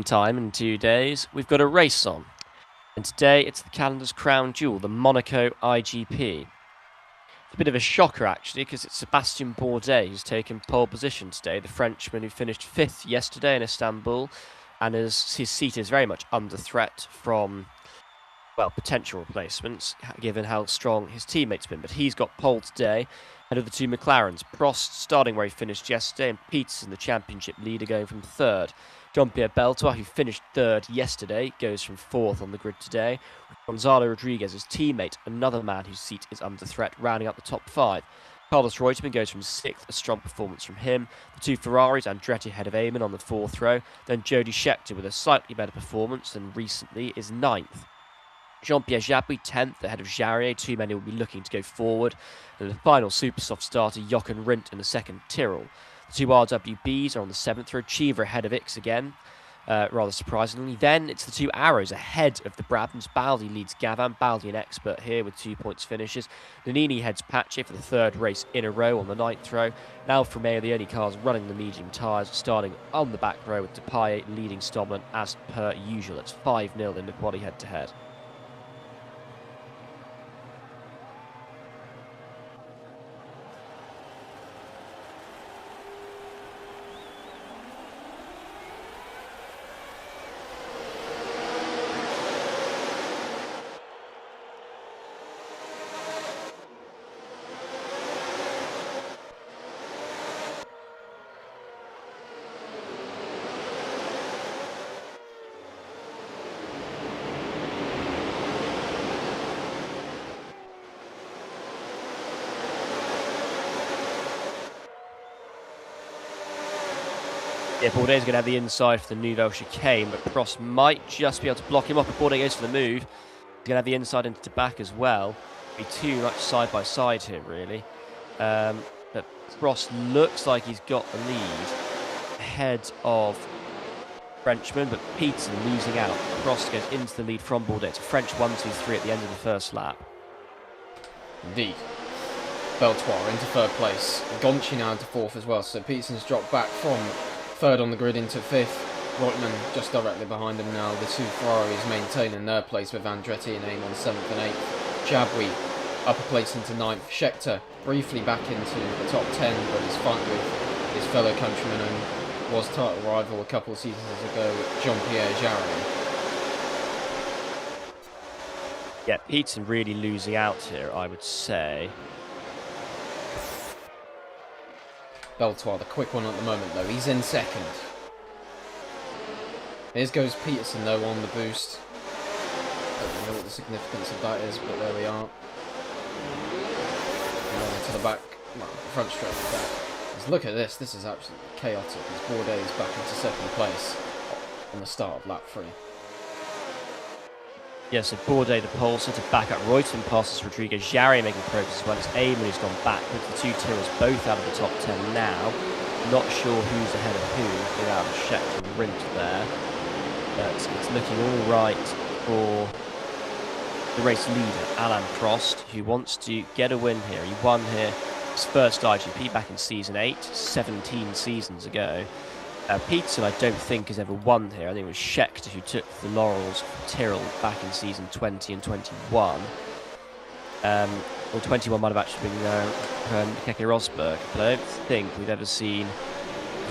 Time in 2 days, we've got a race on. And today it's the calendar's crown jewel, the Monaco IGP. It's a bit of a shocker actually, because it's Sébastien Bourdais who's taken pole position today, the Frenchman who finished 5th yesterday in Istanbul, and his seat is very much under threat from, well, potential replacements, given how strong his teammates been. But he's got pole today, ahead of the two McLarens. Prost starting where he finished yesterday, and Peterson, the championship leader, going from 3rd. Jean-Pierre Beltois, who finished 3rd yesterday, goes from 4th on the grid today. Gonzalo Rodriguez, his teammate, another man whose seat is under threat, rounding up the top 5. Carlos Reutemann goes from 6th, a strong performance from him. The two Ferraris, Andretti ahead of Eamon on the 4th row. Then Jody Scheckter, with a slightly better performance than recently, is 9th. Jean-Pierre Jabouille 10th, ahead of Jarier. Two men who will be looking to go forward. And the final super soft starter, Jochen Rindt in the 2nd Tyrrell. The two RWBs are on the 7th row. Cheever ahead of X again, rather surprisingly. Then it's the two Arrows ahead of the Brabhams. Baldi leads Gavin. Baldi an expert here with 2 points finishes. Nannini heads Pache for the 3rd race in a row on the 9th row. Now Alfa Romeo, the only cars running the medium tyres, starting on the back row with Depaille leading Stommelen as per usual. It's 5-0 in the quali head-to-head. Yeah, Bourdais is going to have the inside for the Nouvelle chicane, but Prost might just be able to block him off. But Bourdais goes for the move. He's going to have the inside into the back as well. Be too much side by side here, really. But Prost looks like he's got the lead ahead of Frenchman, but Peterson losing out. Prost goes into the lead from Bourdais. It's a French 1-2-3 at the end of the first lap. Indeed. Beltois into 3rd place. Gonchi now into 4th as well, so Peterson's dropped back from 3rd on the grid into 5th. Reutemann just directly behind him now. The two Ferraris maintaining their place with Andretti and Eamon 7th and 8th. Jabouille up a place into 9th. Scheckter briefly back into the top 10, but he's fighting with his fellow countryman and was title rival a couple of seasons ago, Jean-Pierre Jarier. Yeah, Peterson really losing out here, I would say. Beltois, the quick one at the moment, though. He's in 2nd. Here goes Peterson, though, on the boost. Don't know what the significance of that is, but there we are. Now to the back, well, front straight back. Just look at this. This is absolutely chaotic. As Bourdais is back into 2nd place on the start of lap 3. Yeah, so Bourdais the pole sitter back up. Reutemann passes Rodriguez. Jarier making progress as well. It's Eamon who's gone backwards. The two Tyrrells both out of the top 10 now. Not sure who's ahead of who without Scheckter and Rindt there. But it's looking all right for the race leader, Alain Prost, who wants to get a win here. He won here his first IGP back in season 8, 17 seasons ago. Peterson, I don't think, has ever won here. I think it was Scheckter who took the laurels for Tyrrell back in season 20 and 21. Well, 21 might have actually been Keke Rosberg, but I don't think we've ever seen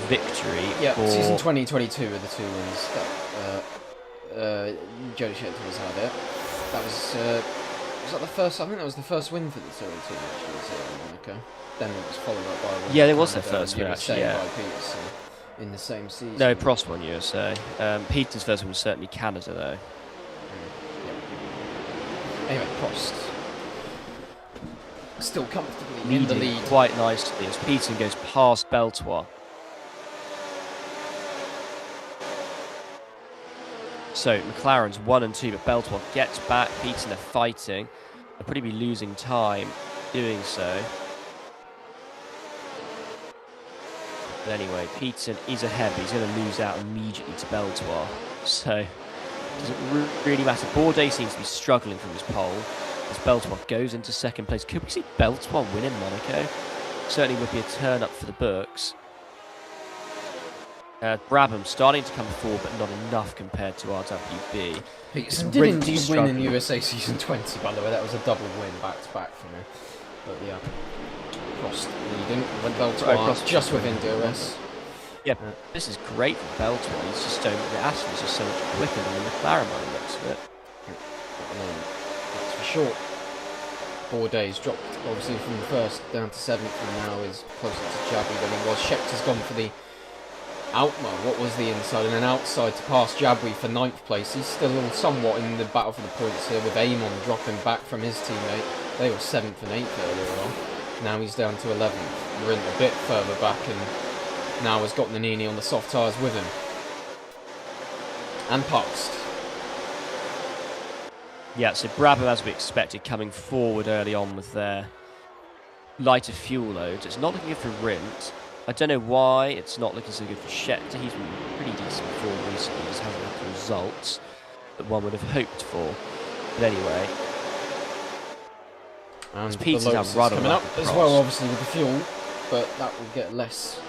victory. Yeah, for season 2022 were the 2 wins that Jody Scheckter has had it. That was that the first? I think that was the first win for the Tyrrell team actually, was here in Monaco. Then it was followed up by yeah, it was their first win actually. Yeah. By Peterson in the same season. No, Prost won USA. Peterson's first one was certainly Canada, though. Yeah. Anyway, Prost still comfortably in the lead. Quite nicely as Peterson goes past Beltois. So McLaren's 1 and 2, but Beltois gets back. Peterson are fighting. They'll probably be losing time doing so. But anyway, Peterson is ahead, but he's going to lose out immediately to Beltois. So it doesn't really matter. Bourdais seems to be struggling from his pole as Beltois goes into 2nd place. Could we see Beltois win in Monaco? Certainly would be a turn up for the books. Brabham starting to come forward, but not enough compared to RWB. Peterson It's did really indeed win in struggling. USA Season 20, by the way. That was a double win back-to-back for me. But yeah, Prost leading. Beltoir just within DRS. Yeah, this is great for Beltoir. He's just the Aston's just so much quicker than the McLaren by the looks of it. That's for sure. 4 days dropped, obviously, from first down to 7th, and now is closer to Jabby than he was. Scheckter's gone for the what was the inside, and then outside to pass Jabri for 9th place. He's still somewhat in the battle for the points here, with Amon dropping back from his teammate. They were 7th and 8th earlier on. Now he's down to 11th. We're in a bit further back, and now has got Nannini on the soft tyres with him. And passed. Yeah, so Brabham, as we expected, coming forward early on with their lighter fuel loads. It's not looking good for Rint. I don't know why it's not looking so good for Scheckter. He's been pretty decent before recently. He just hasn't had the results that one would have hoped for. But anyway, and Peter's the Lotus right coming up as well, obviously, with the fuel, but that will get less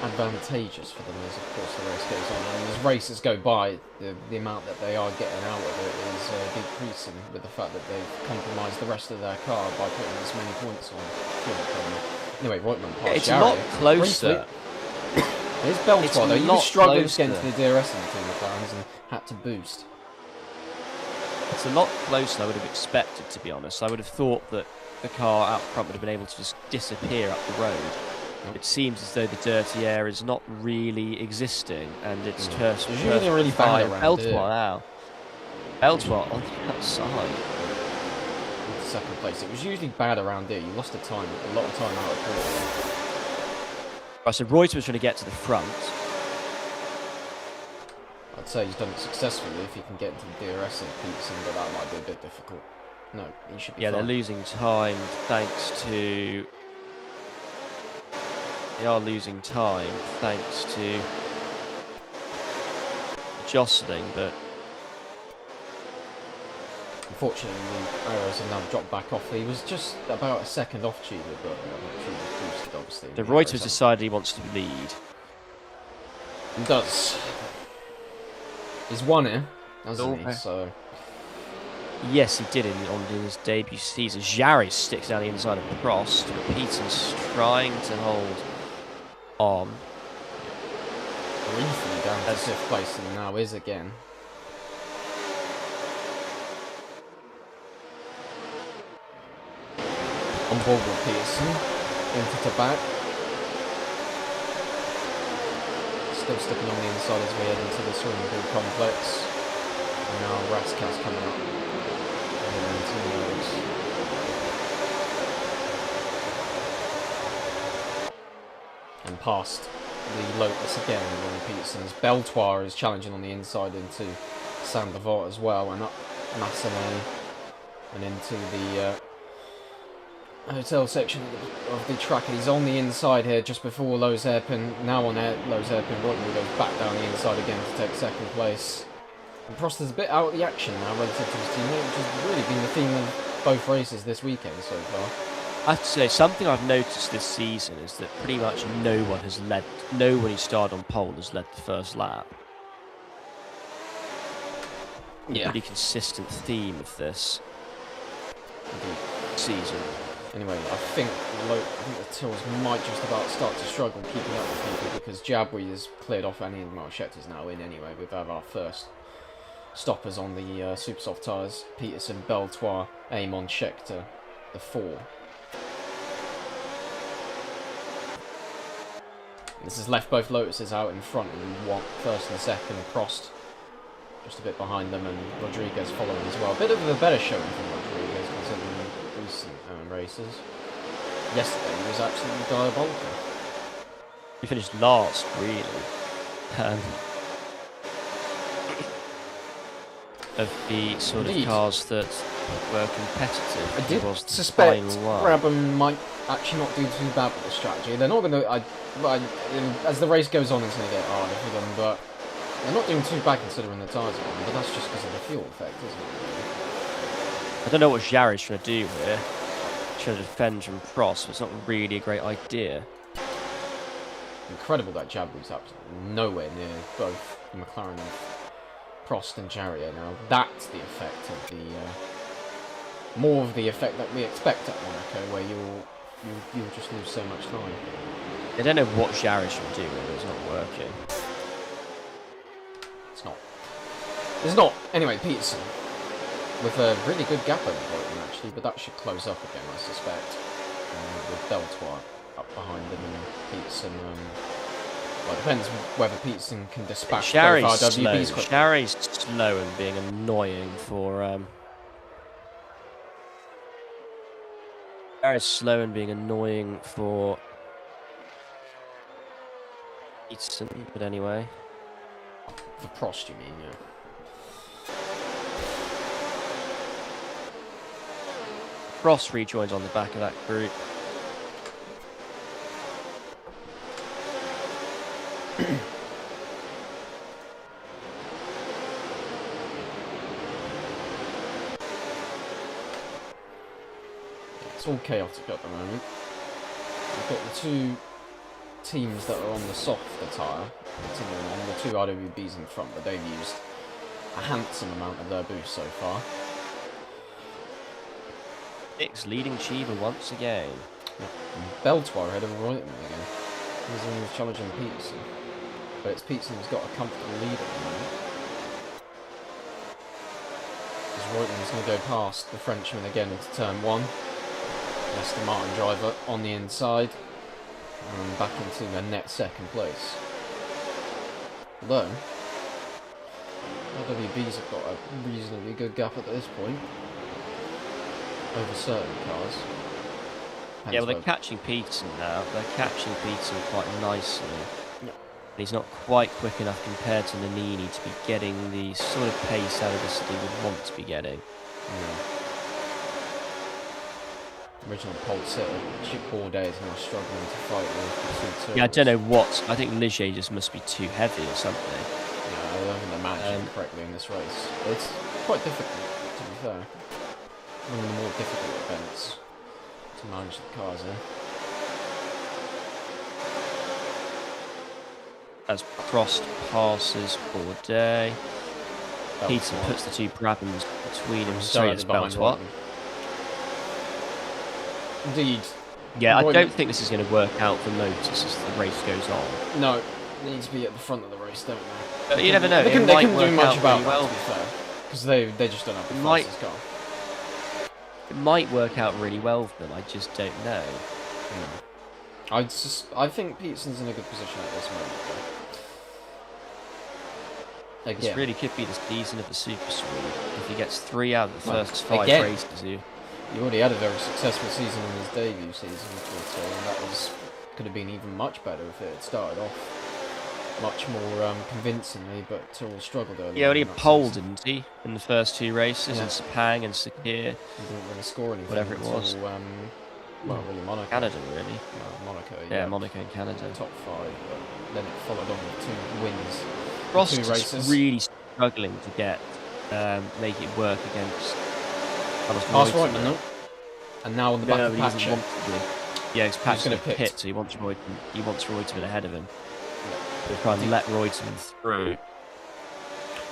advantageous for them as, of course, the race goes on. And as races go by, the amount that they are getting out of it is decreasing, with the fact that they've compromised the rest of their car by putting as many points on fuel economy. Anyway, Reutemann passed it's Jarry. a lot closer. Here's Beltoir, though. He was struggling to get into closer. the DRS in the two McLarens and had to boost. It's a lot closer than I would have expected, to be honest. I would have thought that the car out front would have been able to just disappear up the road. Nope. It seems as though the dirty air is not really existing, and it's just usually really bad around Beltoir now. Beltoir on the outside. Second place. It was usually bad around here. You lost a lot of time out of course. Right, so Reutemann was trying to get to the front. I'd say he's done it successfully if he can get into the DRS and Peterson, but that might be a bit difficult. No, he should be fine. They're losing time thanks to... They are losing time thanks to jostling, but... Unfortunately, the arrows have now dropped back off. He was just about a second off Tudor, but boosted, obviously. The Reutemann decided he wants to lead. And does. He's won it, hasn't he? So. Yes, he did on his debut season. Jarry sticks down the inside of Prost, but Peterson's trying to hold on. Briefly down to 5th place, and now is again. On board with Peterson, into the back. Still sticking on the inside as we head into the swimming pool complex. And now Raskas coming up. And past the Lotus again, Ronnie Peterson's. Beltoir is challenging on the inside into Saint-Bavot as well, and up Massenet and into the hotel section of the track. He's on the inside here just before Lowe's hairpin. Now on Lowe's hairpin, Reutemann goes back down the inside again to take 2nd place. And Prost is a bit out of the action now relative to his teammate, which has really been the theme of both races this weekend so far. I have to say, something I've noticed this season is that pretty much no one who started on pole has led the first lap. Yeah. Pretty consistent theme of this season. Anyway, I think the Tills might just about start to struggle keeping up with people, because Jabri has cleared off any of Scheckter's now in anyway. We've had our first stoppers on the super soft tyres. Peterson, Beltoir, Amon, Scheckter, the 4. This has left both Lotuses out in front, and we want 1st and 2nd. Prost just a bit behind them, and Rodriguez following as well. A bit of a better showing from Rodriguez considering recent races. Yesterday he was absolutely diabolical. He finished last, really. Of the sort of cars that were competitive. I did suspect Brabham might actually not do too bad with the strategy. They're not going to... as the race goes on, it's going to get harder for them, but they're not doing too bad considering the tyres are on, but that's just because of the fuel effect, isn't it? I don't know what Jarry's trying to do here. Trying to defend from Prost, but it's not really a great idea. incredible that jab was absolutely nowhere near both the McLaren of Prost and Jarier. Now that's the effect of the more of the effect that we expect at Monaco, where you'll just lose so much time. I don't know what Jarier should do, but it's not working. It's not. Anyway, Peterson with a really good gap over Royton actually, but that should close up again, I suspect. With Beltois up behind him and Peterson. Well, it depends whether Peterson can dispatch both RWBs quickly. Sherry's slow and being annoying for. Sherry's slow and being annoying for Peterson, but anyway. For Prost, you mean? Yeah. Prost rejoins on the back of that group. It's all chaotic at the moment. We've got the two teams that are on the softer tyre continuing on, the two RWBs in front, but they've used a handsome amount of their boost so far. Six leading Cheever once again. Yeah. Beltois ahead of Royton again. He's the one who's challenging Peterson. But it's Peterson who's got a comfortable lead at the moment. As Royton is going to go past the Frenchman again into turn 1. Aston Martin driver on the inside. And back into the net second place. Although, RWBs have got a reasonably good gap at this point. Over certain cars. Yeah, well, they're catching Peterson now. They're catching Peterson quite nicely. Yeah. He's not quite quick enough compared to Nannini to be getting the sort of pace out of this that he would want to be getting. Yeah. Original pole sitter, Chip Bourdais is now struggling to fight with the 2 Yeah, I don't know what. I think Ligier just must be too heavy or something. Yeah, I don't think they're managing correctly in this race. It's quite difficult, to be fair. One of the more difficult events to manage the cars in. As Prost passes Bourdais, Peterson puts the two Brabhams between him. Sorry, it's Beltois. Indeed. Yeah, I don't think this is going to work out for Lotus as the race goes on. No, they need to be at the front of the race, don't they? But you never know. They couldn't do much about really well, to be fair, because they just don't have the fastest car. It might work out really well for them. I just don't know. I think Peterson's in a good position at this moment. Again. This really could be the season of the Super Swede if he gets 3 out of the first 5 races. He already had a very successful season in his debut season, and that could have been even much better if it had started off much more convincingly, but all struggled early. Yeah, well, he polled, didn't he, in the first 2 races, in Sepang and Sakir. He didn't really score anything. Whatever it was. Well, really Monaco. Canada, really. Well, Monaco, yeah. Monaco and Canada. Top 5, but then it followed on with 2 wins. Prost 2 races. is really struggling to get, make it work against Royton, no? And now on the back of Pacha. Yeah, he's going to pit, so he wants Royton ahead of him. He'll try and let Royton through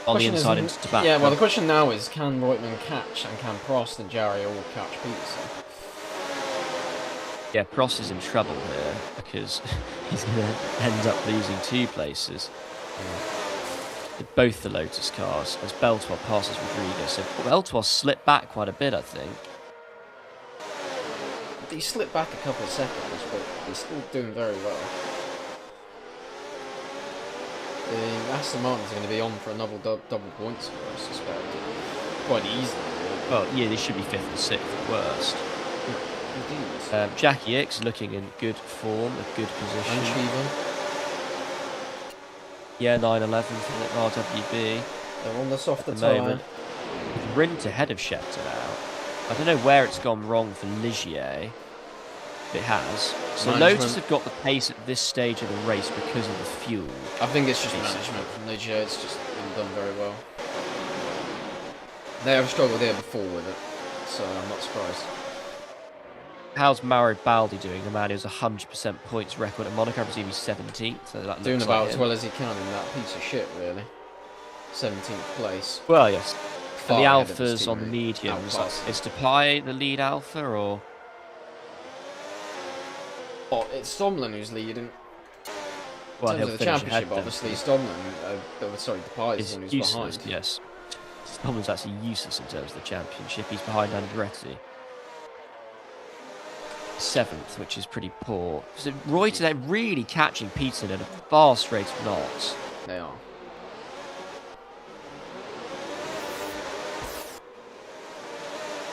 on the inside into tobacco. Yeah, well, the question now is, can Royton catch, and can Prost and Jarier all catch Peterson? Yeah, Prost is in trouble here because he's going to end up losing 2 places. With both the Lotus cars, as Beltois passes Rodriguez. So Beltois slipped back quite a bit, I think. He slipped back a couple of seconds, but he's still doing very well. The Aston Martin's going to be on for another double points score, I suspect. Quite easily. Really. Well, yeah, they should be 5th and 6th at worst. Yeah, indeed. Jackie X looking in good form, a good position. And Cheever. Yeah, 9-11 for the RWB. They're on the softer tyre. Rint ahead of Scheckter now. I don't know where it's gone wrong for Ligier. It has. So Lotus have got the pace at this stage of the race because of the fuel. I think it's just management from Ligier. It's just been done very well. They have struggled here before with it, so I'm not surprised. How's Mauro Baldi doing? The man who's 100% points record at Monaco. I presume he's 17th. So that Doing looks about like as him. well as he can in that piece of shit, really. 17th place. Well, yes. And the Far ahead of his alphas on the teammate. mediums. Outclassed. Is Depay the lead alpha or? Oh, it's Stomlin who's leading. Well, In he'll terms of the finish ahead championship, then. obviously, Stomlin, sorry, Depay is Is the one who's useless. behind. Yes. Stomlin's actually useless in terms of the championship. He's behind Andretti. 7th, which is pretty poor. So Roy today really catching Peterson at a fast rate of knots. They are.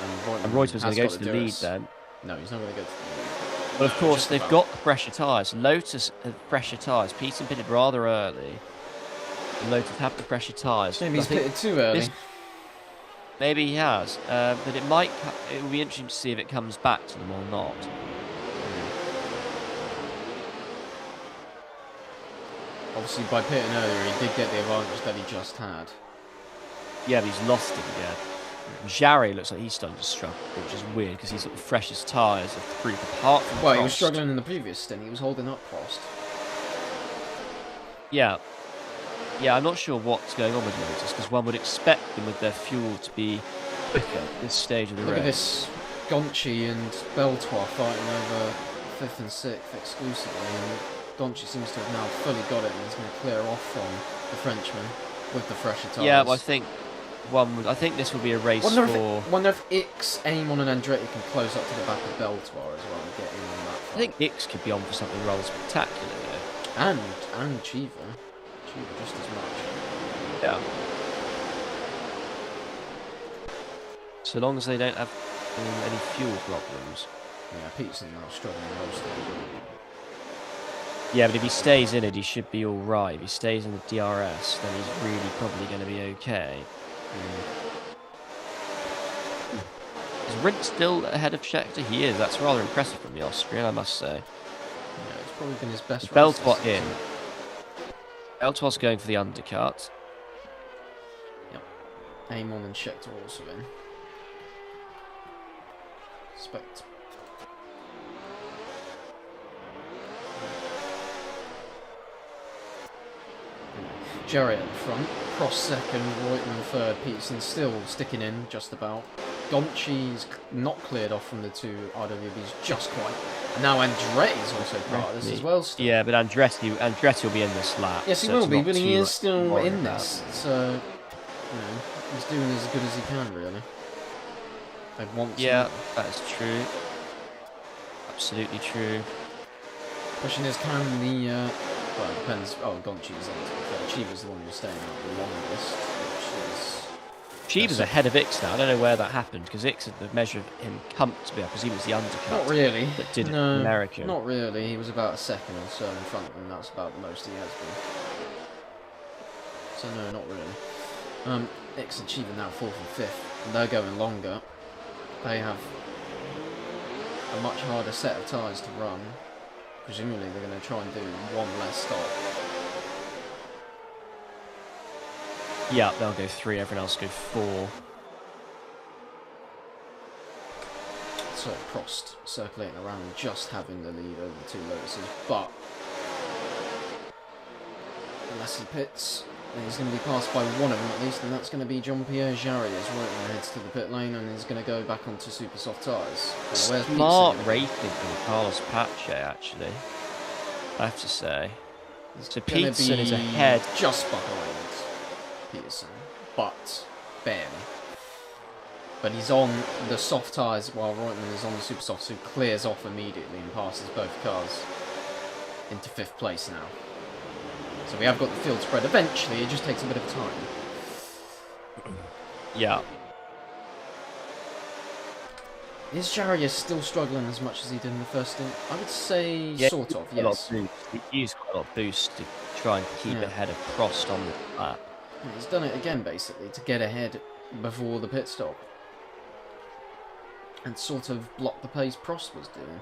And Reutemann going to go to the lead then. No, he's not going to go to the lead. But of course, they've got the fresher tyres. Lotus have fresher tyres. Peterson pitted rather early. And Lotus have the fresher tyres. Maybe he's pitted too early. Maybe he has. But it will be interesting to see if it comes back to them or not. Obviously, by pitting earlier, he did get the advantage that he just had. Yeah, but he's lost it again. Jarry looks like he's starting to struggle, which is weird because he's got the freshest tyres of the group apart from Well, Prost. he was struggling in the previous stint. He was holding up Prost. Yeah. Yeah, I'm not sure what's going on with Lotus because one would expect them with their fuel to be quicker at this stage of the race. Look at this Gonchi and Beltois fighting over 5th and 6th exclusively. And Gonchi seems to have now fully got it and he's going to clear off from the Frenchman with the fresher tyres. Yeah, well, I think this will be a race Wonder if Ix, Amon and Andretti can close up to the back of Beltois as well and get in on that fight. I think Ix could be on for something rather spectacular though. And Chiva. Chiva just as much. Yeah. So long as they don't have any fuel problems. Yeah, Peterson now struggling most of it. Yeah, but if he stays in it, he should be all right. If he stays in the DRS, then he's really probably going to be okay. Is Rindt still ahead of Scheckter? He is. That's rather impressive from the Austrian, I must say. Yeah, it's probably been his best race. Beltois in. Beltois going for the undercut. Yep. Amon and Scheckter also in. Expect. Jarry at the front, Prost second, Reutemann third, Peterson still sticking in just about. Gonchi's not cleared off from the two IWBs just quite. And now Andretti's also part of this as well still. Yeah, but Andretti will be in this lap. Yes, he so will it's be, not but he too is still worried in about. this. So, you know, he's doing as good as he can, really. They want to. Yeah, that is true. Absolutely true. Question is, can the... well, it depends. Oh, Gonchi's on. Chiva's the one who's staying out the longest, which is... Chiva's ahead of Ix now. I don't know where that happened, because Ix had the measure of him comfortably. I presume it was the undercut. Not really. That did no, it American. Not really. He was about a second or so in front, and that's about the most he has been. So no, not really. Ix and Chiva now 4th and 5th, and they're going longer. They have a much harder set of tyres to run. Presumably they're going to try and do one less stop. Yeah, they'll go 3, everyone else go 4. So Prost circulating around and just having the lead over the two Lotuses, but unless he pits, then he's going to be passed by one of them at least, and that's going to be Jean-Pierre Jarry as Reutemann heads to the pit lane and is going to go back onto super soft tyres. Smart racing from Carlos Pache, actually, I have to say. So Peterson is ahead. Just behind Peterson, but barely. But he's on the soft tyres while Reutemann is on the super soft, so he clears off immediately and passes both cars into 5th place now. So we have got the field spread eventually, it just takes a bit of time. Yeah. Is Jarry still struggling as much as he did in the first stint? I would say sort of, yes. He used quite a lot of boost to try and keep ahead of Prost on the lap. He's done it again, basically, to get ahead before the pit stop. And sort of block the pace Prost was doing.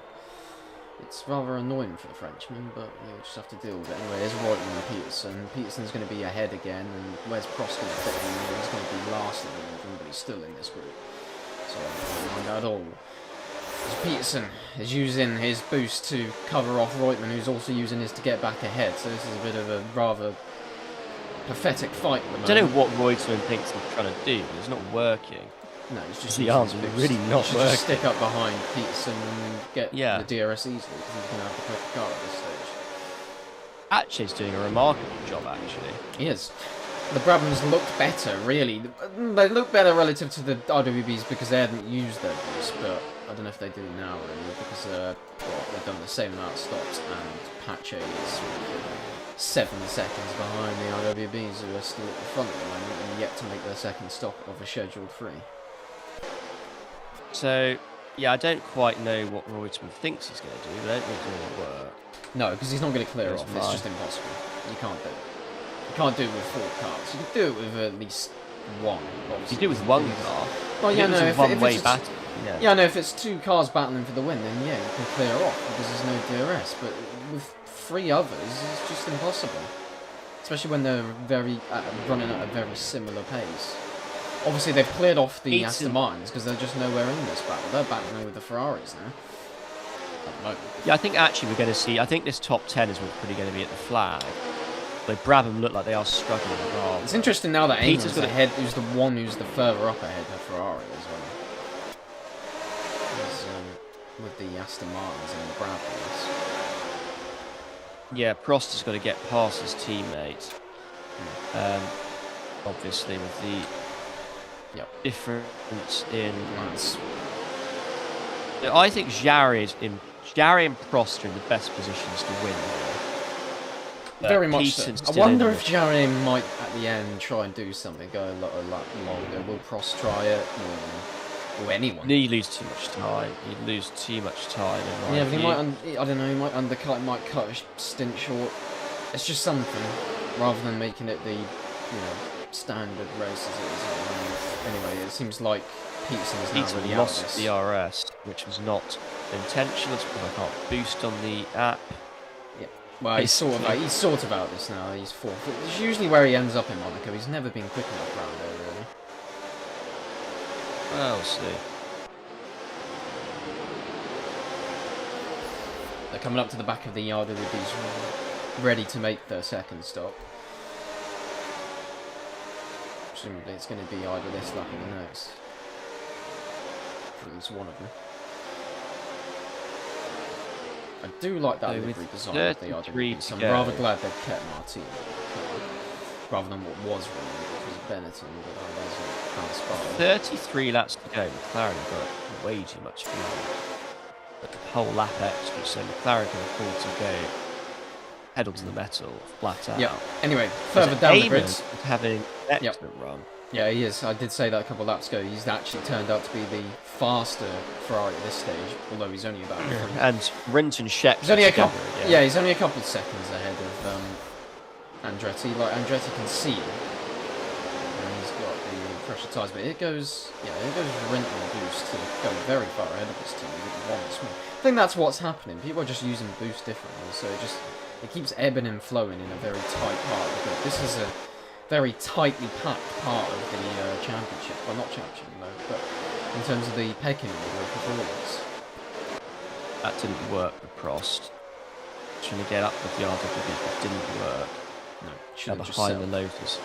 It's rather annoying for the Frenchman, but you'll just have to deal with it. Anyway, there's Reutemann and Peterson. Peterson's going to be ahead again, and where's Prost going to fit in? He's going to be last in the but he's still in this group. So I don't mind at all. Peterson is using his boost to cover off Reutemann, who's also using his to get back ahead. So this is a bit of a rather pathetic fight at the moment. I don't know what Reutemann thinks he's trying to do, but it's not working. No, it's just the arms are really not working. Just stick up behind Peterson and get the DRS easily, because he's going to have the quicker car at this stage. Actually, he's doing a remarkable job, actually. He is. The Brabhams looked better, really. They looked better relative to the RWBs because they hadn't used their boost, but I don't know if they do now, really, because they've done the same amount of stops, and Pache is 7 seconds behind the RWBs, who are still at the front at the moment and yet to make their second stop of a scheduled 3. So, yeah, I don't quite know what Reutemann thinks he's going to do, but I don't think it's going to work. No, because he's not going to clear off. It's just impossible. You can't do it. You can't do it with 4 cars. You can do it with at least 1. Obviously. You do it with 1 car. Well, yeah, no, if one-way it's battle. Yeah, no, if it's 2 cars battling for the win, then yeah, you can clear off because there's no DRS. But with 3 others, it's just impossible. Especially when they're running at a very similar pace. Obviously, they've cleared off the Aston Martins because they're just nowhere in this battle. They're battling with the Ferraris now. Yeah, I think actually we're going to see. I think this top 10 is probably going to be at the flag. But Brabham look like they are struggling rather. It's interesting now that Eamon's ahead, who's the one who's the further up ahead of Ferrari as well. With the Aston Martins and the Brabhams. Yeah, Prost has got to get past his teammate. Obviously, with the difference in. I think Jarry and Prost are in the best positions to win here. Very much so. I wonder if Jarry might, at the end, try and do something, go a lot longer. Will Prost try it? Or anyone? He'd lose too much time. He'd lose too much time. Yeah, but he might, I don't know, he might undercut, might cut a stint short. It's just something, rather than making it the, standard race as it is at the moment. Anyway, it seems like Peterson is now really out of this. The RS, which was not intentional, because I can't boost on the app. Yeah. Well, he's sort of out of this now. He's 4th. It's usually where he ends up in Monaco. He's never been quick enough around there, really. Well, we'll see. They're coming up to the back of the yard with these ready to make their second stop. Presumably it's going to be either this lap or the next. For at least one of them. I do like that livery design of the RWBs. I'm rather glad they've kept Martin rather than what was running, which was Benetton, but I wasn't kind of spotted. 33 laps to go. McLaren have got way too much fuel. But the whole lap extra, so McLaren can afford to go pedal to the metal, flat out. Yeah. Anyway, further down the grid, having an excellent run. Yeah, he is. I did say that a couple of laps ago. He's actually turned out to be the faster Ferrari at this stage, although he's only about. And Rinton Scheck. He's only a couple. Yeah, he's only a couple of seconds ahead of Andretti. Like Andretti can see him, and he's got the pressure tyres. But it goes Rinton boost to go very far ahead of his team once more. I think that's what's happening. People are just using boost differently, so it keeps ebbing and flowing in a very tight part of the grid. This is a very tightly packed part of the championship. Well, not championship, no, but in terms of the pecking order of performance. That didn't work with Prost. Trying to get up with the RWB didn't work. No, should have just behind the Lotus.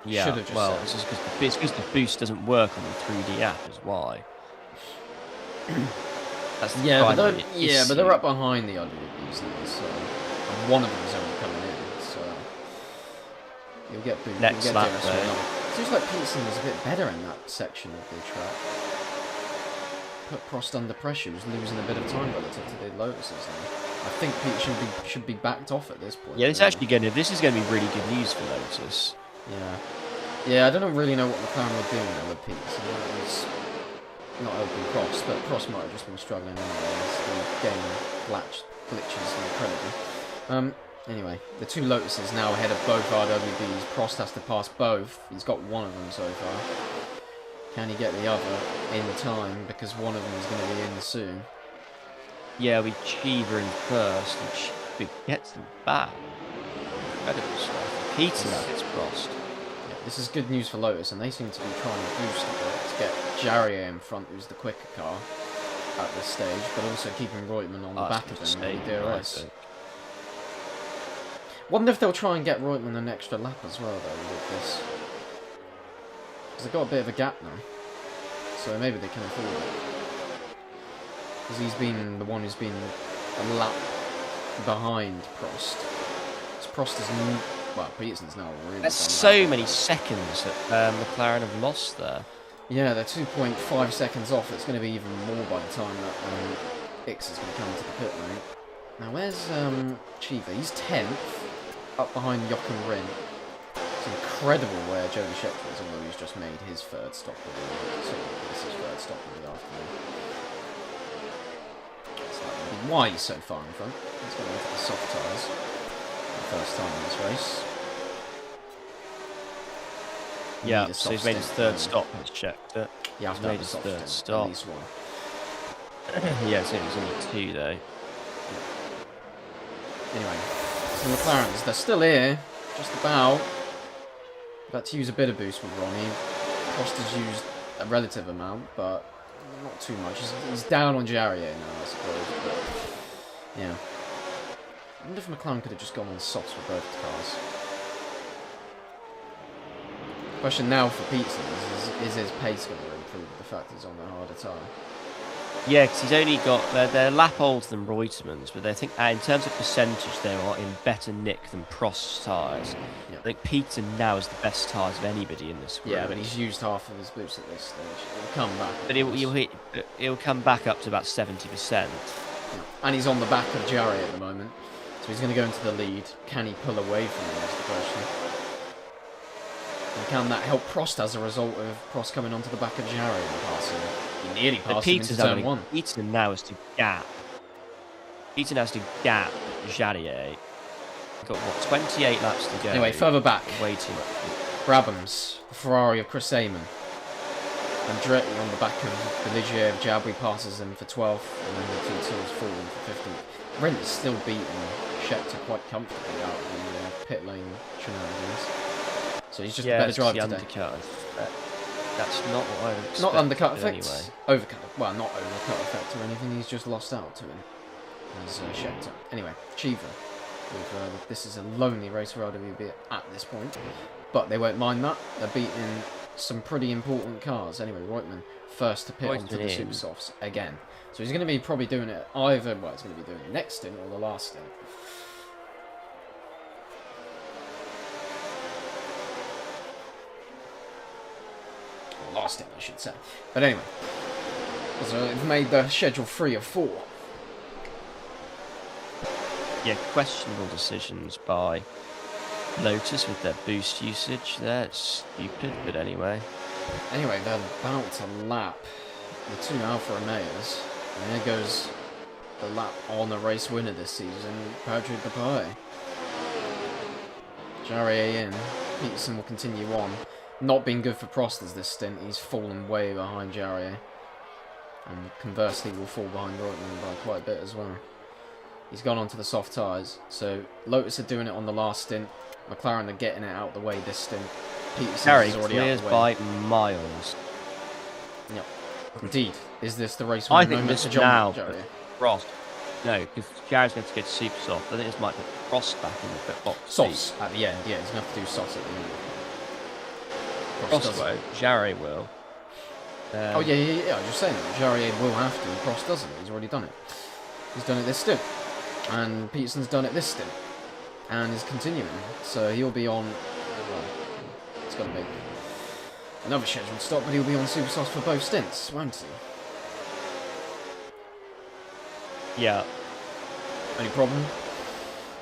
Yeah, well, it's because the boost doesn't work on the 3D app, is why. That's the but they're up behind the RWBs now, so and one of them is only coming in, so you'll get boost. Next lap, though. It seems like Peterson was a bit better in that section of the track. Put Prost under pressure, was losing a bit of time relative to the Lotuses now. I think Pete should be backed off at this point. Yeah, this is going to be really good news for Lotus. Yeah, I don't really know what McLaren were doing there with Peterson. It was not open Prost, but Prost might have just been struggling anyway as the game glitches incredibly. Anyway, the 2 Lotuses now ahead of both RWBs. Prost has to pass both. He's got one of them so far. Can he get the other in time? Because one of them is going to be in soon. Yeah, we Cheever in first, and Cheever gets them back. Incredible stuff. Peterson gets Prost. Yeah, this is good news for Lotus, and they seem to be trying to boost a bit to get Jarrier in front, who's the quicker car. at this stage, but also keeping Reutemann on the back of him in the DRS. Wonder if they'll try and get Reutemann an extra lap as well, though, with this. Because they've got a bit of a gap now. So maybe they can afford it. Because he's been the one who's been a lap behind Prost. So Prost is... Well, Peterson's now really... There's so many seconds that McLaren have lost there. Yeah, they're 2.5 seconds off. It's going to be even more by the time that X is going to come to the pit lane. Now, where's Cheever? He's 10th, up behind Jochen Rindt. It's incredible where Jody Scheckter is, although he's just made his third stop of the this is third stop of the afternoon. So why he's so far in front? He's going to look at the soft tyres for the first time in this race. Yeah, so he's made his third stop, let's check it. Yeah, he's made his third stop. At least one. Yeah, it's only 2 though. Anyway, so the McLarens, they're still here, just about. About to use a bit of boost with Ronnie. Prost has used a relative amount, but not too much. He's down on Jarier now, I suppose. But yeah. I wonder if McLaren could have just gone on softs with both cars. Question now for Peterson is his pace going to improve with the fact he's on the harder tyre? Yeah, because he's only got... They're a lap older than Reutemann's, but I think in terms of percentage, they are in better nick than Prost's tyres. Yeah. I think Peterson now is the best tyres of anybody in this group. Yeah, but he's used half of his boost at this stage. He'll come back. But he'll come back up to about 70%. Yeah. And he's on the back of Jari at the moment. So he's going to go into the lead. Can he pull away from him, is the question. And can that help Prost as a result of Prost coming onto the back of Jari and passing? He nearly passed him into turn 1. Peterson now has to gap. Peterson has to gap Jarier. Got, what, 28 laps to go. Anyway, further back. Way too much. Brabhams, the Ferrari of Chris Amon. Andretti on the back of Belligier of Jabri passes him for 12th, and then the two teams fall in for 15th. Rindt is still beating Scheckter quite comfortably out of the pit lane shenanigans. So he's just a better driver today. Undercut. That's not what I would expect. Not undercut effect. Anyway. Overcut. Well, not overcut effect or anything. He's just lost out to him. As Scheckter. Anyway, Cheever. This is a lonely race for LWB at this point. But they won't mind that. They're beating some pretty important cars. Anyway, Reutemann first to pit onto the Super Softs again. So he's going to be probably doing it either, well, he's going to be doing it next stint or the last stint. Last stint, I should say. But anyway, so they've made the schedule 3 of 4. Yeah, questionable decisions by Lotus with their boost usage. That's stupid, but anyway. Anyway, they're about to lap the 2 Alfa Romeos. And there goes the lap on the race winner this season, Patrick Depaille. Jarier in. Peterson will continue on. Not been good for Prost as this stint. He's fallen way behind Jarier. And conversely will fall behind Reutemann by quite a bit as well. He's gone onto the soft tyres. So Lotus are doing it on the last stint. McLaren are getting it out the way this stint. Peterson is already out the way. By miles. Yep. Indeed. Is this the race winner? I think this now Prost. No, because Jarrett's going to get super soft. I think this might put Prost back in the pit box. Softs at the end. Yeah, he's going to have to do softs at the end. Prost won't. Jarrett will. Oh yeah. I was just saying that. Jarier will have to. Prost doesn't. He's already done it. He's done it this stint. And Peterson's done it this stint. And is continuing. So he'll be on... Well, it's going to be another scheduled stop, but he'll be on super softs for both stints, won't he? Yeah. Only problem?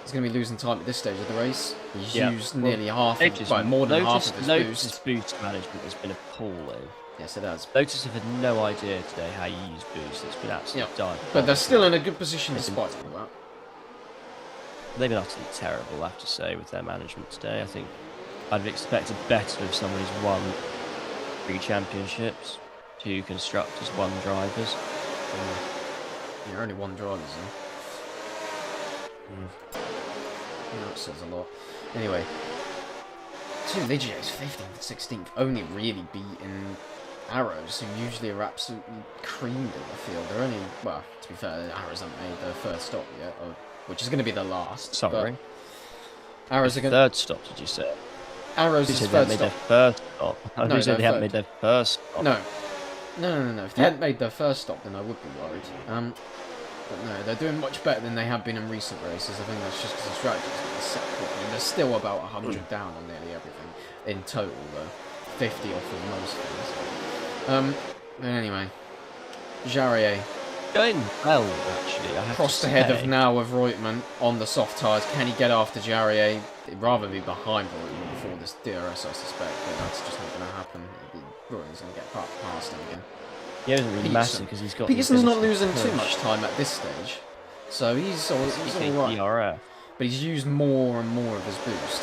He's going to be losing time at this stage of the race. He's used nearly half, more than half of his Lotus' boost management has been appalling. Yes, it has. Lotus have had no idea today how you use boost. It's been absolutely done. But they're still in a good position despite all that. They've been utterly terrible, I have to say, with their management today. I think I'd have expected better of someone who's won 3 championships, 2 constructors, 1 drivers. Yeah, only 1 drivers, though. That says a lot. Anyway, 2 Ligio's 15th and 16th, only really beaten Arrows, who usually are absolutely creamed in the field. They're only, well, to be fair, the Arrows haven't made their first stop yet, which is going to be the last. Sorry. Arrows are going third stop, did you say? Arrows is third stop. Their first stop. No, Who said they haven't made their first stop? No. No. If they hadn't made their first stop, then I would be worried. But no, they're doing much better than they have been in recent races. I think that's just because the strategy's been set properly. They're still about 100 down on nearly everything in total, though. 50 off of most things. But anyway, Jarier going well, actually. I have crossed ahead of Reutemann on the soft tyres. Can he get after Jarier? He'd rather be behind Reutemann before this DRS, I suspect, but that's just not going to happen. Reutemann's going to get past him again. Yeah, it doesn't really matter because he's got. Peterson's not losing too much time at this stage, so he's all right. But he's used more and more of his boost.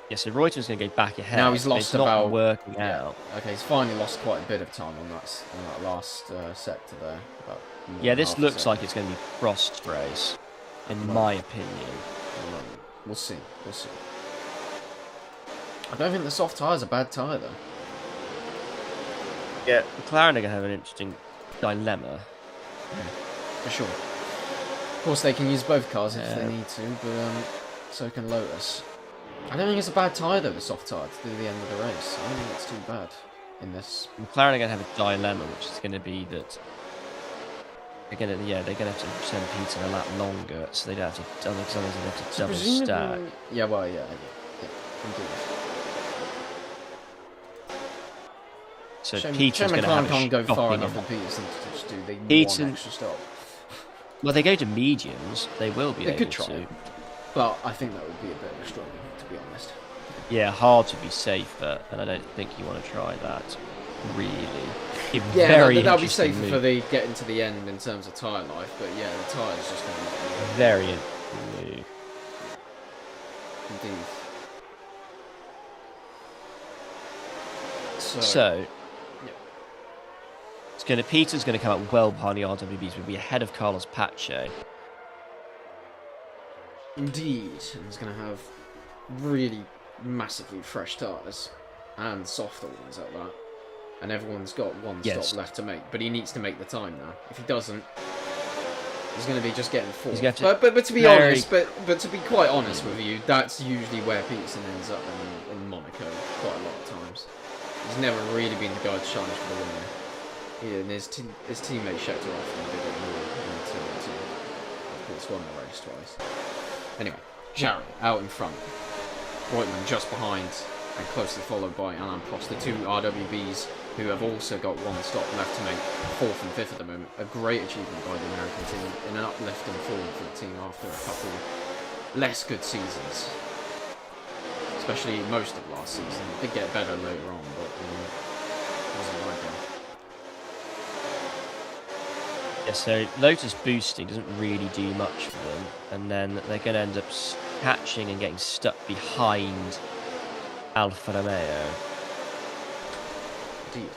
Yeah, so Reutemann's going to go back ahead. Now he's lost not working out. Okay, he's finally lost quite a bit of time on that last sector there. Yeah, this looks like it's going to be Frost's race, in my opinion. We'll see. I don't think the soft tyre's a bad tyre, though. Yeah, McLaren are going to have an interesting dilemma. Yeah, for sure. Of course, they can use both cars if they need to, but so can Lotus. I don't think it's a bad tyre, though, the soft tyre, to do the end of the race. I don't think it's too bad in this. McLaren are going to have a dilemma, which is going to be that they're going to have to send Peter a lap longer, so they don't have to double stack. Yeah, indeed. So Peter's going to have can't go far enough for Peterson to just do one extra stop. Well, they go to mediums. They will be able to. But I think that would be a bit of a struggle, to be honest. Yeah, hard to be safer, and I don't think you want to try that, really. Yeah, that'll be safer for the getting to the end in terms of tyre life, but yeah, the tyre's just going to be very interesting move. Indeed. So Peter's going to come up well behind the RWBs. We'll be ahead of Carlos Pache. Indeed, and he's going to have really massively fresh tyres and softer ones at that. And everyone's got one stop left to make, but he needs to make the time now. If he doesn't, he's going to be just getting fourth. But to be honest, but to be quite honest with you, that's usually where Peterson ends up in Monaco quite a lot of times. He's never really been the guy to challenge for the winner. And his teammate Scheckter often did it more to of course won the race twice. Anyway, Jarier out in front. Reutemann just behind and closely followed by Alain Prost, the two RWBs who have also got one stop left to make, 4th and 5th at the moment. A great achievement by the American team in an uplifting form for the team after a couple less good seasons. Especially most of last season. It did get better later on, but it wasn't like that. Yeah, so Lotus boosting doesn't really do much for them, and then they're going to end up catching and getting stuck behind Alfa Romeo. Indeed.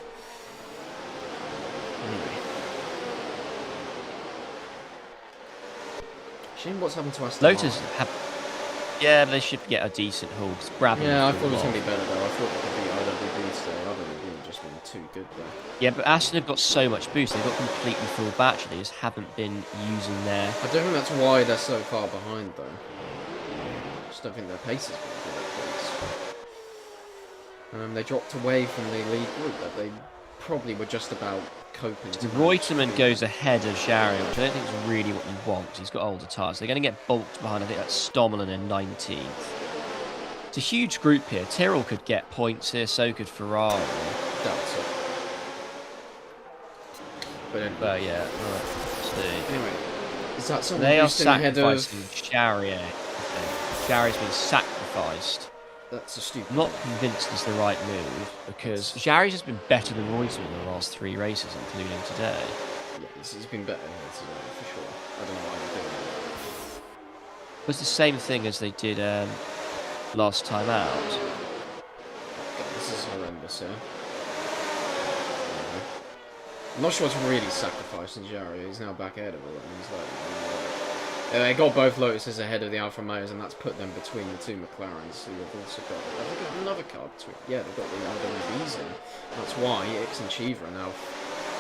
Anyway. Shame what's happened to us. Lotus have... Yeah, they should get a decent haul. Yeah, I thought it was going to be better though. I thought they could be RWB today. RWB have just been too good though. Yeah, but Aston have got so much boost. They've got completely full battery. They just haven't been using their... I don't think that's why they're so far behind though. I just don't think their pace has been good at pace. They dropped away from the lead group, but they probably were just about coping. Reutemann goes ahead of Jarier, which I don't think is really what you want because he's got older tyres. They're going to get bulked behind, I think that's Stommelen in 19th. It's a huge group here. Tyrrell could get points here, so could Ferrari. That's it. But yeah, let's see. Anyway, is that something they are sacrificing Jarier? Jarier's been sacrificed. That's a stupid. I'm not convinced it's the right move because Jarry's has been better than Reutemann in the last 3 races, including today. Yeah, he's been better here today, for sure. I don't know why they're doing that. It was the same thing as they did last time out. God, this is horrendous, yeah. I'm not sure what's really sacrificing Jarier. He's now back ahead of it. They got both Lotuses ahead of the Alfa Romeos, and that's put them between the two McLarens, who have also got... Have they got another car between? Yeah, they've got the LWBs in. That's why Ix and Cheever are now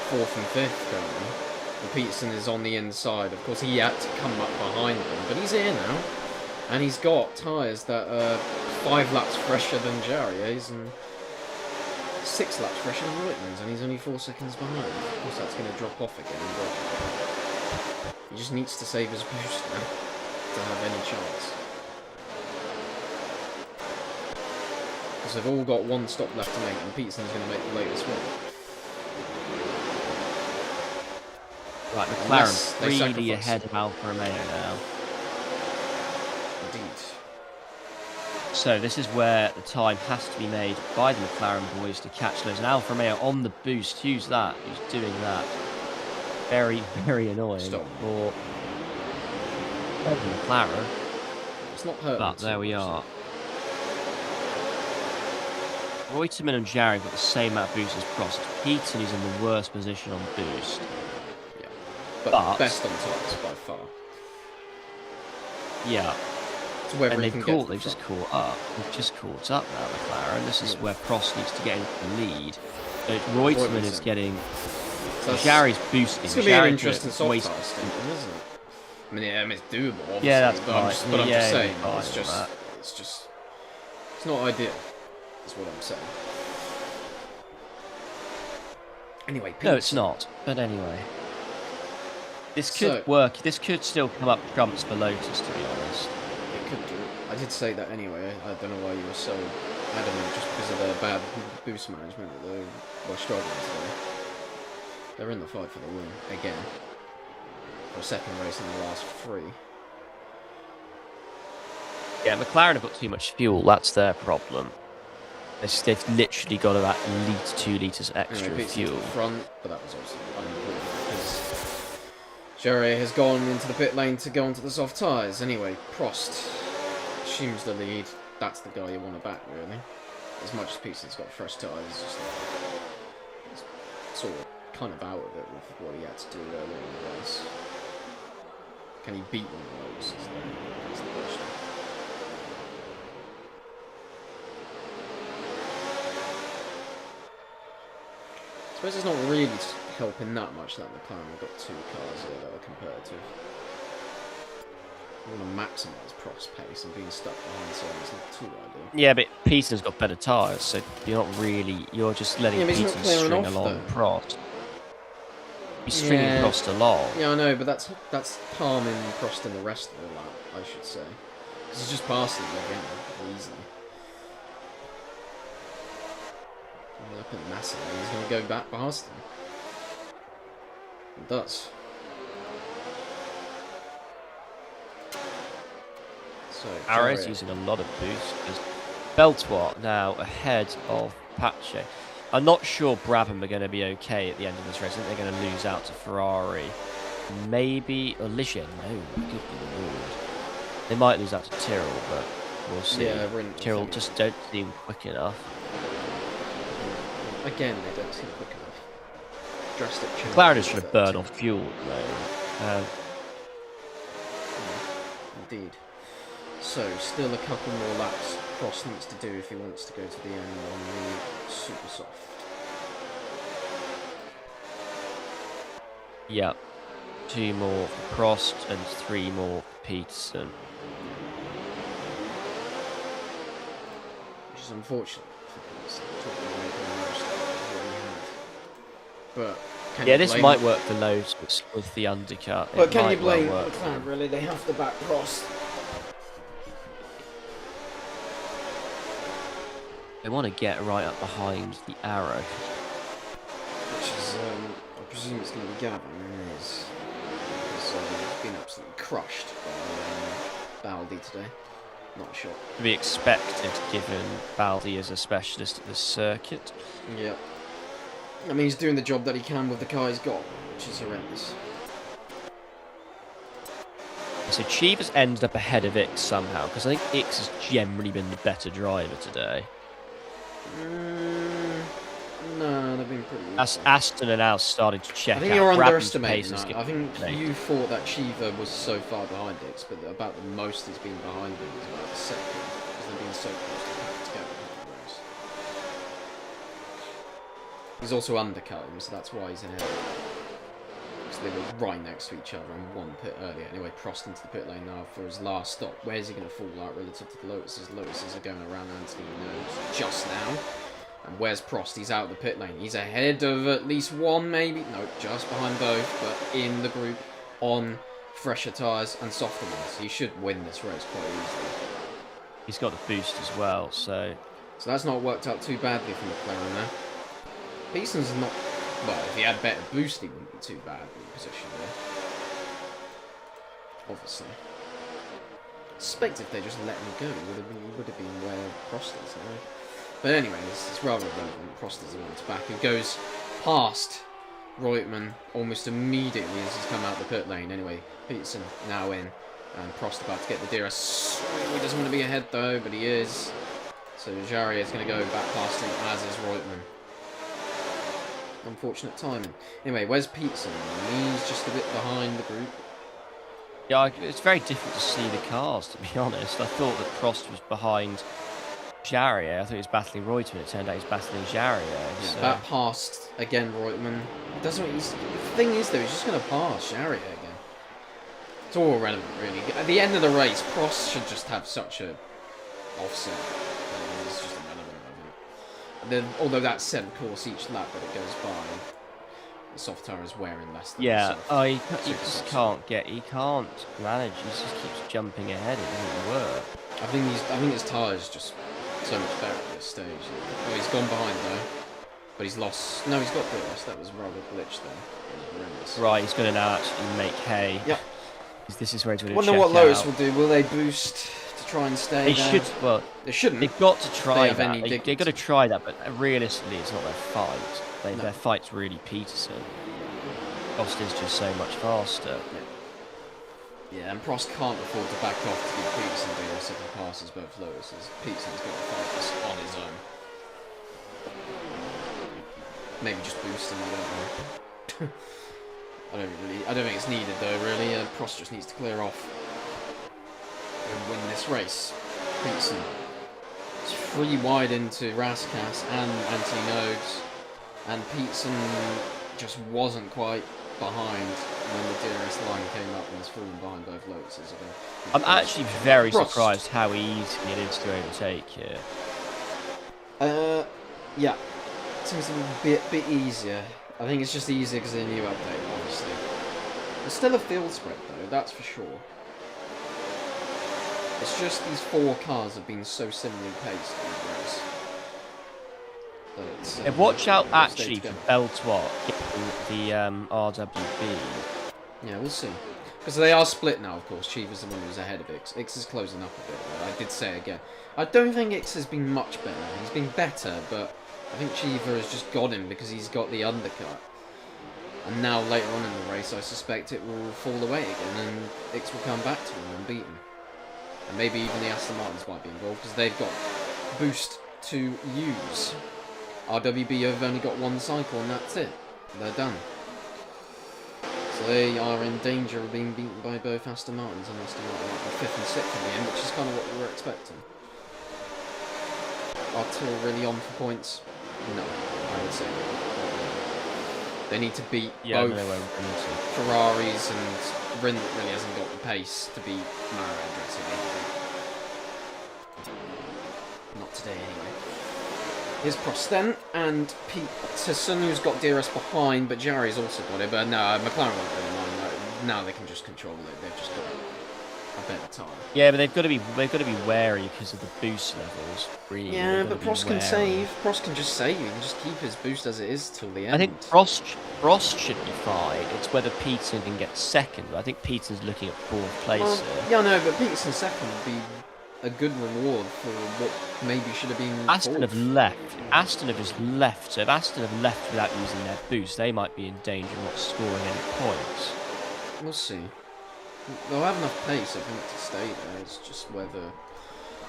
4th and 5th currently. And Peterson is on the inside. Of course, he had to come up behind them, but he's here now. And he's got tyres that are 5 laps fresher than Jarrier's and 6 laps fresher than Reutemann's, and he's only 4 seconds behind. Of course, that's going to drop off again. But he just needs to save his boost now to have any chance. Because they've all got one stop left to make, and Peterson's going to make the latest one. Right, McLaren really ahead of Alfa Romeo now. Indeed. So this is where the time has to be made by the McLaren boys to catch those. And Alfa Romeo on the boost. Who's that? Who's doing that? Very, very annoying for McLaren. It's not hurt. But there we are. Reutemann and Jarry got the same amount of boost as Prost. Heaton is in the worst position on boost. Yeah. But best on tyres by far. Yeah. And they've just caught up. They've just caught up now, McLaren. This is where Prost needs to get into the lead. Reutemann is getting... So Jarry's boosting. It's going to be an interesting soft tyre stint, isn't it? I mean, it's doable, obviously. Yeah, that's but right. I'm just saying, it's not ideal, is what I'm saying. Anyway, no, it's not. But anyway. This could work. This could still come up trumps for Lotus, to be honest. It could do. I did say that anyway. I don't know why you were so adamant, just because of their bad boost management that they were struggling today. They're in the fight for the win, again. For a second race in the last 3. Yeah, McLaren have got too much fuel. That's their problem. They've literally got about 2 litres extra fuel. In front, but that was obviously unimportant because Jerry has gone into the pit lane to go onto the soft tyres. Anyway, Prost assumes the lead. That's the guy you want to back, really. As much as Peterson's got fresh tyres, just sort of kind of out of it with what he had to do earlier in the race. Can he beat one of those? That's the question. I suppose it's not really helping that much that McLaren have got 2 cars here that are competitive. I want to maximise Prost's pace, and being stuck behind someone is not too ideal. Yeah, but Peterson's got better tyres, so you're just letting Peterson string along Prost. He's stringing Prost along. Yeah, I know, but that's harming Prost in the rest of the lap, I should say. Because he's just passing him again, easily. Up in massively, he's going to go back past him. It does. So, Arrow's using a lot of boost because Beltois now ahead of Pache. I'm not sure Brabham are going to be okay at the end of this race. I think they're going to lose out to Ferrari. Maybe, or Ligier, no, good lord. They might lose out to Tyrrell, but we'll see. Yeah, Tyrrell just don't seem quick enough. Again, they don't seem quick enough. Drastic change. McLaren is trying to burn off fuel at the moment. Indeed. So, still a couple more laps Prost needs to do if he wants to go to the end on the super soft. Yep. 2 more for Prost and 3 more for Peterson. Which is unfortunate for Peterson. But yeah, this might work for Lotus with the undercut. But can you blame McLaren, really? They have to back Prost. They want to get right up behind the arrow. Which is, I presume it's going to be Gavin, and he's been absolutely crushed by Baldi today. Not sure. To be expected, given Baldi is a specialist at this circuit. Yeah. I mean, he's doing the job that he can with the car he's got, which is horrendous. So Cheever's ended up ahead of Ix somehow, because I think Ix has generally been the better driver today. No, they've been pretty Aston are now starting to check I think out. you're Brabham's underestimating pace is that. I think getting you thought that Cheever was so far behind X, but about the most he's been behind him is about a second, because they've been so close together. He's also undercut him, so that's why he's ahead. So they were right next to each other and one pit earlier. Anyway, Prost into the pit lane now for his last stop. Where's he going to fall out relative to the Lotuses? Lotuses are going around Anthony Nose just now. And where's Prost? He's out of the pit lane. He's ahead of at least one, maybe. No, just behind both, but in the group on fresher tyres and softer ones. He should win this race quite easily. He's got the boost as well, so... So that's not worked out too badly for McLaren there. Pearson's not... Well, if he had better boost, he wouldn't be too bad in position there. Obviously. I suspect if they just let him go, he would have been where Prost is now. But anyway, it's rather irrelevant. Prost is the one to back. He goes past Reutemann almost immediately as he's come out the pit lane. Anyway, Peterson now in. And Prost about to get the DRS. He doesn't want to be ahead though, but he is. So Jarier is going to go back past him, as is Reutemann. Unfortunate timing. Anyway, where's Peterson? He's just a bit behind the group. Yeah, it's very difficult to see the cars, to be honest. I thought that Prost was behind Jarier. I thought he was battling Reutemann. It turned out he's battling Jarier. Yeah, So. that passed again, Reutemann. Doesn't the thing is though, he's just going to pass Jarier again. It's all irrelevant, really. At the end of the race, Prost should just have such a offset. It's just irrelevant, I think. And then, although that said, of course, each lap that it goes by, the soft tyre is wearing less than Yeah, the soft. he just he can't manage. He just keeps jumping ahead. It doesn't work. I think his tyres just so much better at this stage. Oh, he's gone behind though, but he's lost. No, he's got DRS. That was rather glitched there. Right, he's going to now actually make hay. Yep. This is where he's going to wonder check what Lotus out. will do. Will they boost to try and stay They there? should. Well, they shouldn't. They've got to try have any that. They've got to try that, but realistically, it's not their fight. No. Their fight's really Peterson. Prost is just so much faster. Yeah, and Prost can't afford to back off to give Peterson DRS if he passes both Lotuses. Peterson's got to fight this on his own. Maybe just boost him, I don't know. I don't think it's needed though, really. Prost just needs to clear off and win this race. Peterson is 3 wide into Raskas and Anthony Nogues, and Peterson just wasn't quite behind when the DRS line came up and was falling behind both Lotuses again. I'm actually very surprised how easy it is to overtake here. Yeah. Seems to be a bit easier. I think it's just easier because of the new update, obviously. There's still a field spread though, that's for sure. It's just these 4 cars have been so similarly paced in the race. Watch out actually for Beltois getting the RWB. Yeah, we'll see. Because they are split now, of course. Cheever's the one who's ahead of Ix. Ix is closing up a bit, though. I did say again. I don't think Ix has been much better. He's been better, but I think Cheever has just got him because he's got the undercut. And now, later on in the race, I suspect it will fall away again, and Ix will come back to him and beat him. And maybe even the Aston Martins might be involved, because they've got boost to use. RWB have only got 1 cycle, and that's it. They're done. So they are in danger of being beaten by both Aston Martins, and Aston Martin might be 5th and 6th in the end, which is kind of what we were expecting. Are Till really on for points? No, I would say no. They need to beat both Ferraris, and Rindt really hasn't got the pace to beat Mara Not today, anyway. Here's Prost then, and Peterson, who's got DRS behind, but Jarry's also got it. But no, McLaren won't really mind. Now they can just control it. They've just got a better time. Yeah, but they've got to be wary because of the boost levels. Really, yeah, but Prost can save. Prost can just save. He can just keep his boost as it is till the end. I think Prost should be fine. It's whether Peterson can get second. I think Peterson's looking at 4th place here. Yeah, no, but Peterson second would be a good reward for what maybe should have been. Aston have left. Aston have just left. So if Aston have left without using their boost, they might be in danger of not scoring any points. We'll see. They'll have enough pace, I think, to stay there. It's just whether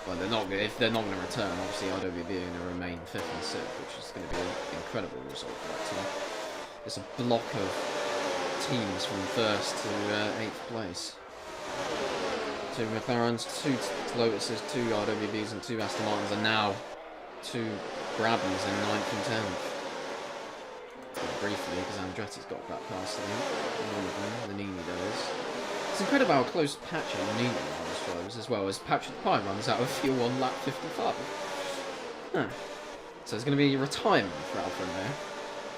Well, they're not gonna, if they're not going to return, obviously IWB are going to remain 5th and 6th, which is going to be an incredible result for that team. It's a block of teams from 1st to 8th place. 2 McLarens, 2 Lotuses, 2 RWBs and 2 Aston Martins, and now 2 Brabhams in 9th and 10th. Briefly, because Andretti's got that past them. One of them, the Nini does. It's incredible how close Patrick and Nini are as drivers, as well as Patrick Pine runs out of fuel on lap 55. Huh. So there's going to be retirement for Alfa Romeo.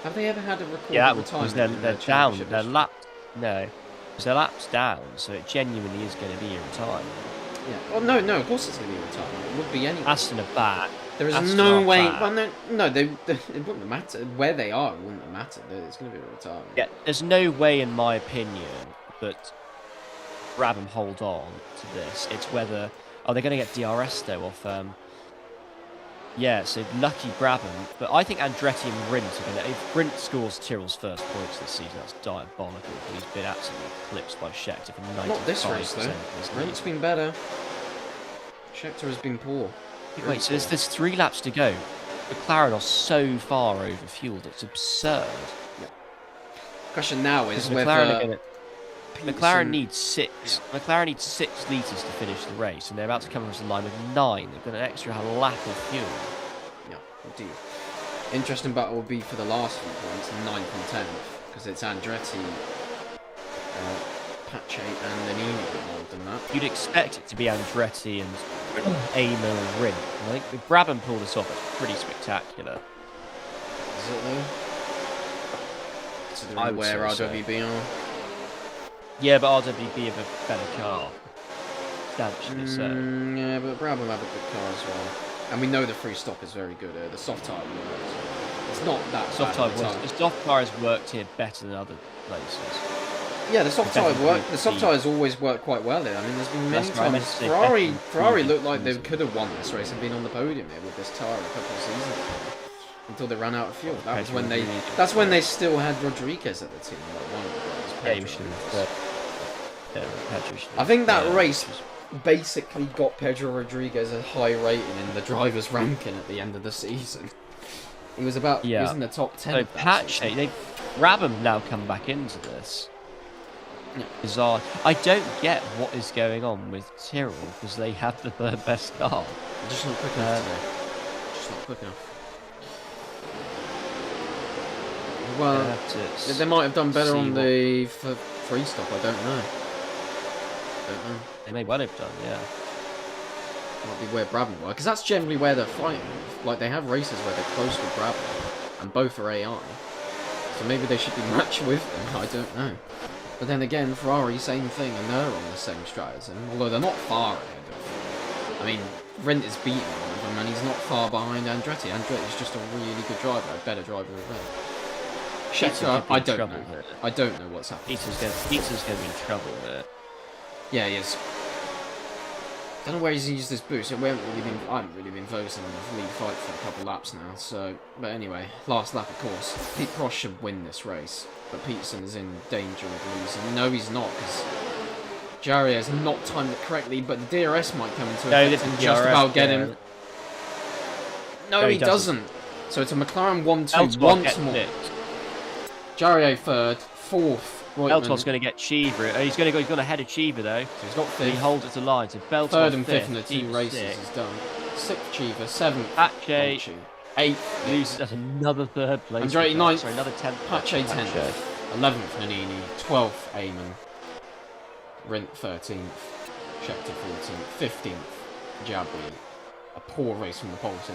Have they ever had a recorded retirement? Yeah, they're down. They're lapped. No, because their lap's down, so it genuinely is going to be a retirement. Yeah. Well, no, of course it's going to be a retirement. It would be anyway. Aston are back. There is no way. Well, no, it wouldn't matter where they are. It wouldn't matter. It's going to be a retirement. Yeah, there's no way, in my opinion, that Brabham hold on to this. It's whether they're going to get DRS though off. Yeah, so lucky Brabham, but I think Andretti and Rint are going to. If Rint scores Tyrrell's first points this season, that's diabolical. He's been absolutely eclipsed by Scheckter for 95%. Not this race though. Rint's been better. Scheckter has been poor. Wait, so there's 3 laps to go. McLaren are so far overfueled, it's absurd. Yeah. Question now is whether McLaren needs 6. Yeah. McLaren needs 6 litres to finish the race, and they're about to come across the line with 9. They've got an extra lap of fuel. Yeah, indeed. Interesting battle will be for the last few points, 9th and 10th, because it's Andretti, Pache, and Nannini involved in that. You'd expect it to be Andretti and Eamon and Rint. I think if Brabham pulled this off, it's pretty spectacular. Is it though? Considering where RWB are? Yeah, but RWB have a better car. Substantially so. Yeah, but Brabham have a good car as well. And we know the free stop is very good. The soft tyre works. It's not that soft tyre works. The soft tyre has worked here better than other places. Yeah, the soft tyre work. The soft tyres always work quite well there. I mean, there's been many times Ferrari looked like they could have won this race and been on the podium here with this tyre a couple of seasons ago, until they ran out of fuel. That was when they. That's when they still had Rodriguez at the team. Like one of the guys. I think that race basically got Pedro Rodriguez a high rating in the drivers' ranking at the end of the season. He was about. He was in the top 10. So Pache, Brabham now come back into this. Yeah. Bizarre. I don't get what is going on with Tyrrell because they have the 3rd best car. Just not quick enough today. Just not quick enough. Well, they might have done better on the free stop. I don't know. They may well have done, yeah. Might be where Brabham were, because that's generally where they're fighting. Like they have races where they're close with Brabham, and both are AI. So maybe they should be matched with them. I don't know. But then again, Ferrari, same thing, and they're on the same strat as him. Although they're not far ahead of him. I mean, Rint is beating one of them, and he's not far behind Andretti. Andretti's just a really good driver, a better driver than them. Scheckter, I don't know. I don't know what's happening. Peter's going to be in trouble there. Yeah, he is. Don't know where he's used this boost. I haven't really been focusing on the lead fight for a couple laps now. So, but anyway, last lap, of course. Pete Prost should win this race, but Peterson is in danger of losing. No, he's not, because Jari has not timed it correctly. But the DRS might come into effect and just about get him. No, he doesn't. So it's a McLaren 1-2 once more. Jari 3rd, 4th. Beltor's going to get Cheever. He's got ahead of Cheever though. So he's got 5th. He holds it to line. So Beltor 3rd and 5th in the 2 races is done. 6th Cheever, 7th Pache, 8th. That's another 3rd place. Andretti 9th. Sorry, another 10th. Pache 10th. 11th Nannini. 12th Eamon. Rint 13th. Scheckter 14th. 15th Jabri. A poor race from the pole to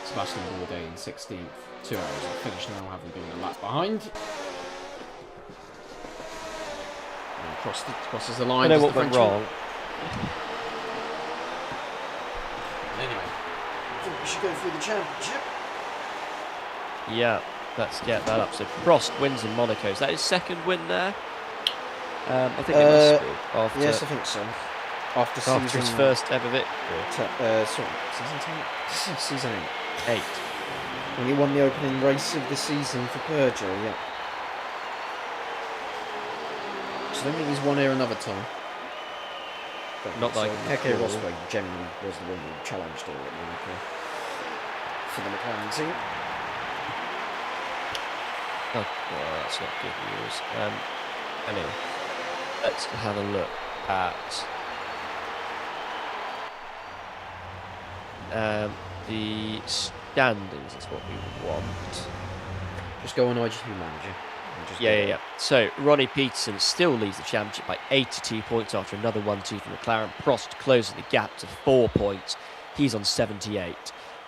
Sebastian Bourdais in 16th. 2 hours of finish now, having been a lap behind. Crosses the line. I know what went wrong. Anyway, I think we should go through the championship. Yeah, let's get that up. So Prost wins in Monaco. Is that his 2nd win there? I think it must be. Yes, I think so. After his 1st ever victory. Season 8. 8. When he won the opening race of the season for Peugeot, yeah. So I don't think he's won here another time. Not like Keke Rosberg generally was the one who challenged all at Monaco for the McLaren team. Oh, well, that's not good news. Anyway, let's have a look at the standings. Is what we want. Just go on IGP Manager. Yeah. So, Ronnie Peterson still leads the championship by 82 points after another 1-2 from McLaren. Prost closes the gap to 4 points. He's on 78.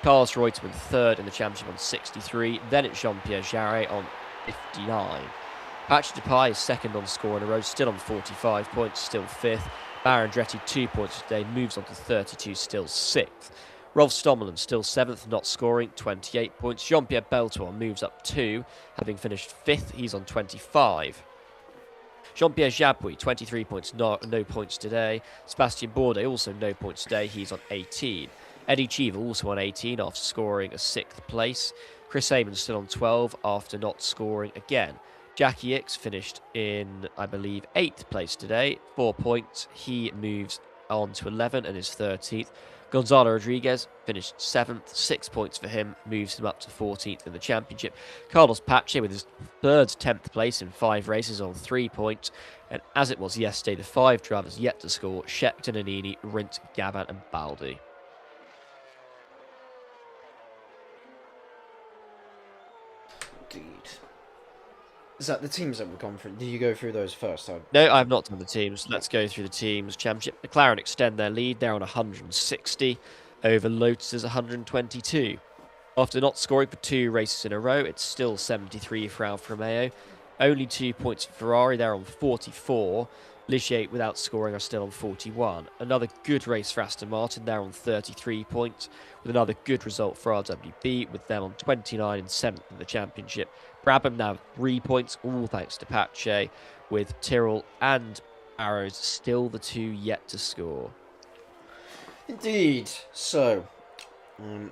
Carlos Reutemann third in the championship on 63. Then it's Jean-Pierre Jarret on 59. Patrick Depay is second on score in a row, still on 45 points, still fifth. Baron Andretti 2 points today, moves on to 32, still sixth. Rolf Stommelen still seventh, not scoring, 28 points. Jean-Pierre Beltoir moves up 2, having finished fifth. He's on 25. Jean-Pierre Jabouille, 23 points, no points today. Sebastien Bourdais, also no points today. He's on 18. Eddie Cheever, also on 18, after scoring a 6th place. Chris Amon still on 12, after not scoring again. Jackie Ickx finished in, I believe, 8th place today, 4 points. He moves on to 11 and is 13th. Gonzalo Rodriguez finished 7th, 6 points for him, moves him up to 14th in the championship. Carlos Pache with his third 10th place in 5 races on 3 points. And as it was yesterday, the 5 drivers yet to score: Scheckter, Nannini, Rindt, Gabin and Baldi. Indeed. Is that the teams that we've gone through? Did you go through those first? No, I have not done the teams. Let's go through the teams. Championship. McLaren extend their lead. They're on 160 over Lotus's 122. After not scoring for 2 races in a row, it's still 73 for Alfa Romeo. Only 2 points for Ferrari. They're on 44. Ligier, without scoring, are still on 41. Another good race for Aston Martin. They're on 33 points, with another good result for RWB, with them on 29 and 7th in the championship. Brabham now 3 points, all thanks to Pache, with Tyrrell and Arrows still the 2 yet to score. Indeed. So, it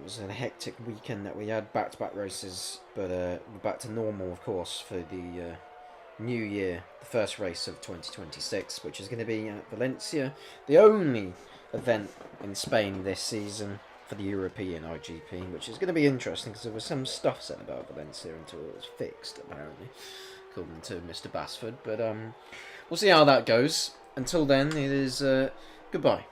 was a hectic weekend that we had, back-to-back races, but we're back to normal, of course, for the new year, the first race of 2026, which is going to be at Valencia, the only event in Spain this season for the European IGP, which is going to be interesting because there was some stuff said about Valencia until it was fixed, apparently, according to Mr. Basford. But we'll see how that goes. Until then, it is goodbye.